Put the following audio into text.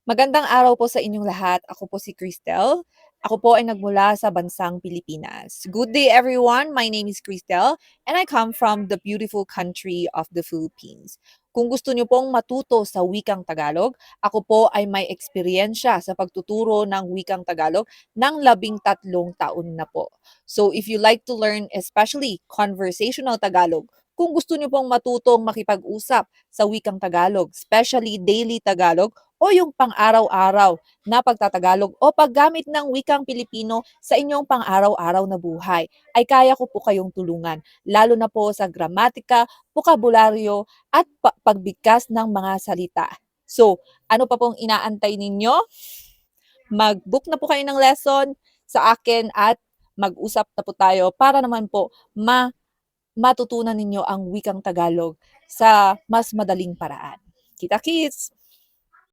Magandang araw po sa inyong lahat. Ako po si Cristel. Ako po ay nagmula sa bansang Pilipinas. Good day everyone. My name is Cristel and I come from the beautiful country of the Philippines. Kung gusto niyo pong matuto sa wikang Tagalog, ako po ay may eksperyensya sa pagtuturo ng wikang Tagalog ng 13 taon na po. So if you like to learn especially conversational Tagalog, kung gusto niyo pong matutong makipag-usap sa wikang Tagalog, especially daily Tagalog, o yung pang-araw-araw na pagtatagalog o paggamit ng wikang Pilipino sa inyong pang-araw-araw na buhay, ay kaya ko po kayong tulungan, lalo na po sa gramatika, bokabularyo at pagbigkas ng mga salita. So, ano pa pong inaantay ninyo? Mag-book na po kayo ng lesson sa akin at mag-usap na po tayo para naman po matutunan ninyo ang wikang Tagalog sa mas madaling paraan. Kita-kits!